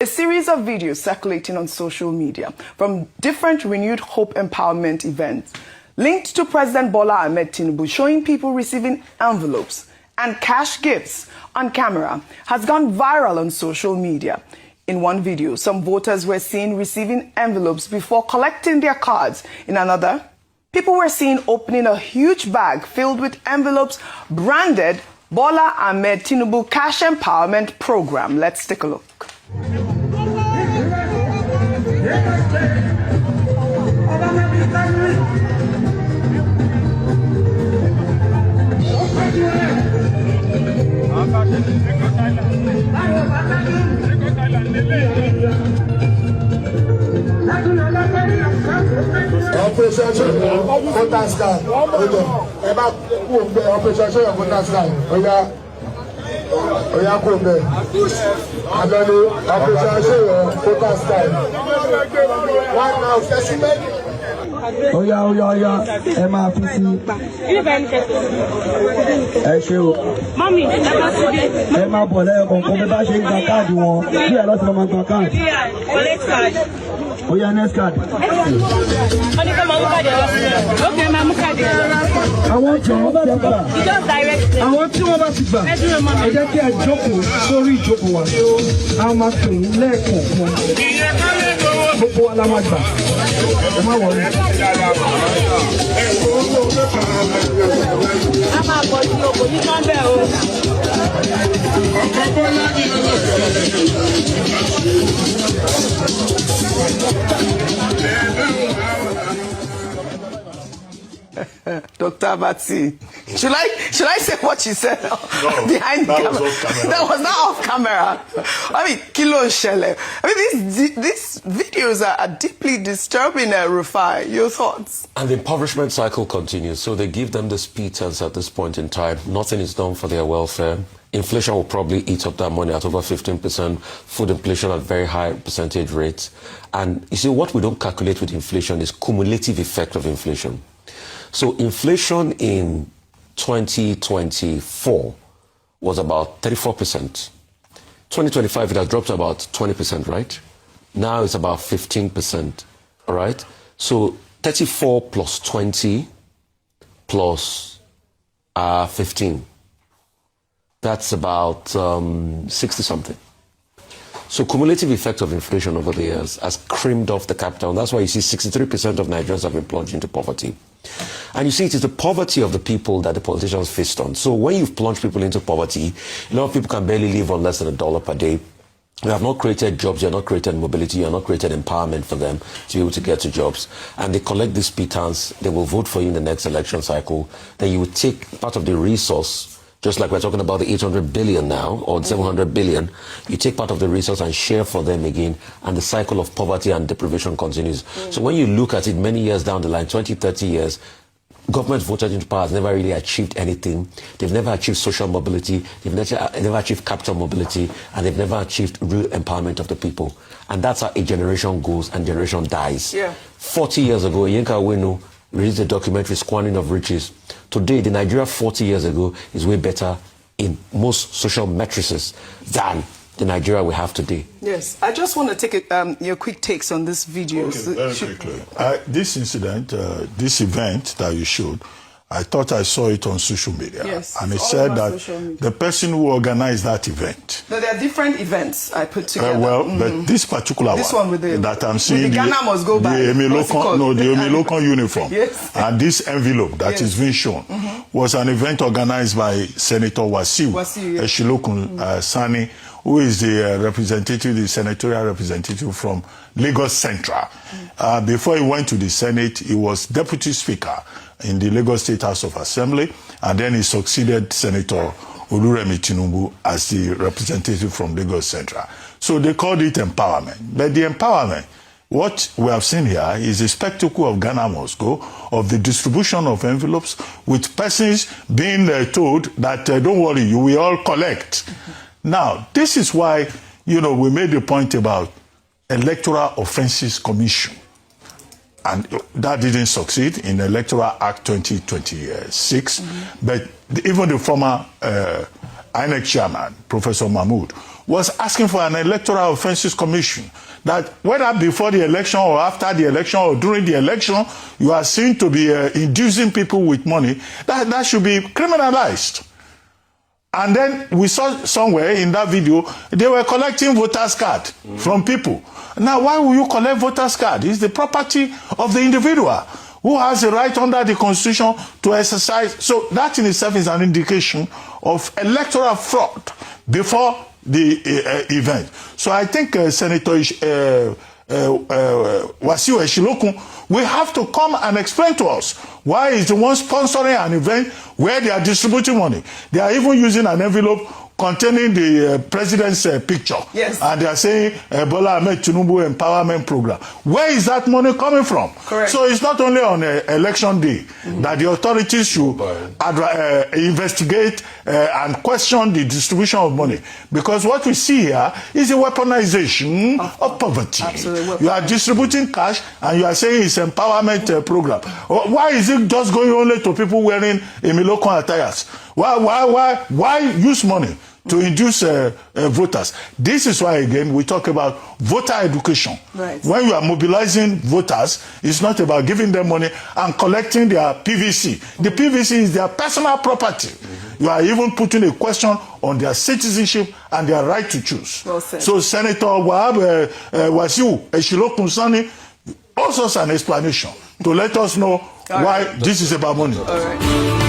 series of videos circulating on social media from different renewed hope empowerment events linked to President Bola Tinubu showing people receiving envelopes and cash gifts on camera has gone viral on social media. In one video, some voters were seen receiving envelopes before collecting their cards. In another, people were seen opening a huge bag filled with envelopes branded Bola Tinubu Cash Empowerment Program. Let's take a look. Oh yeah, next card. I want you. I want you over to back. I just get a joke. Sorry, joke one. How much to let go? Boko ala magba. Am I worried? I'm a boy. You can't Dr. Batsi, should I say what she said behind the camera? That was not off camera. I mean, Kilo Shele. I mean, these videos are deeply disturbing, Rufai. Your thoughts? And the impoverishment cycle continues. So they give them this pittance at this point in time. Nothing is done for their welfare. Inflation will probably eat up that money at over 15%. Food inflation at very high percentage rates. And you see, what we don't calculate with inflation is cumulative effect of inflation. So inflation in 2024 was about 34%. 2025, it has dropped to about 20%, right? Now it's about 15%, all right? So 34 plus 20 plus 15. That's about 60-something. So cumulative effect of inflation over the years has creamed off the capital. And that's why you see 63% of Nigerians have been plunged into poverty. And you see, it is the poverty of the people that the politicians feast on. So when you've plunged people into poverty, a lot of people can barely live on less than $1 per day. You have not created jobs, you have not created mobility, you have not created empowerment for them to be able to get to jobs. And they collect this pittance, they will vote for you in the next election cycle. Then you will take part of the resource, just like we're talking about the 800 billion now, or 700 billion, you take part of the resource and share for them again, and the cycle of poverty and deprivation continues. So when you look at it many years down the line, 20, 30 years, government voted into power has never really achieved anything. They've never achieved social mobility, they've never achieved capital mobility, and they've never achieved real empowerment of the people. And that's how a generation goes and generation dies. 40 years ago, Yinka Wenu released a documentary, Squandering of Riches. Today, the Nigeria 40 years ago is way better in most social matrices than the Nigeria we have today. Yes, I just want to take your quick takes on this video. Okay, very quickly. This incident, this event that you showed, I thought I saw it on social media. Yes, and it said that the person who organized that event. No, there are different events I put together. But this particular one with the, that I'm seeing, the Ghana must go by. The Emilokon uniform. Yes. And this envelope that is being shown was an event organized by Senator Wasiu Eshilokun Sani, who is the representative, the senatorial representative from Lagos Central. Before he went to the Senate, he was deputy speaker in the Lagos State House of Assembly, and then he succeeded Senator Bola Tinubu as the representative from Lagos Central. So they called it empowerment. But the empowerment, what we have seen here is a spectacle of Ghana Must Go, of the distribution of envelopes, with persons being told that, don't worry, you will all collect. Now, this is why, we made the point about Electoral Offences Commission. And that didn't succeed in Electoral Act 2026. But even the former INEC chairman, Professor Mahmood, was asking for an electoral offences commission. That whether before the election or after the election or during the election, you are seen to be inducing people with money, that should be criminalized. And then we saw somewhere in that video, they were collecting voters' card from people. Now, why will you collect voters' card? It's the property of the individual who has the right under the Constitution to exercise. So that in itself is an indication of electoral fraud before the event. So I think Senator Wasiu Eshilokun will have to come and explain to us why is the one sponsoring an event where they are distributing money. They are even using an envelope containing the president's picture. Yes. And they are saying Bola Tinubu empowerment program. Where is that money coming from? Correct. So it's not only on election day that the authorities should investigate and question the distribution of money. Because what we see here is a weaponization of poverty. Absolutely. You are distributing cash and you are saying it's empowerment program. Why is it just going only to people wearing Emilokon attires? Why use money to induce voters? This is why, again, we talk about voter education. Right. When you are mobilizing voters, it's not about giving them money and collecting their PVC. The PVC is their personal property. You are even putting a question on their citizenship and their right to choose. Well said. So Senator Wasiu Eshilokun Sani also has an explanation to let us know why this is about money. All right.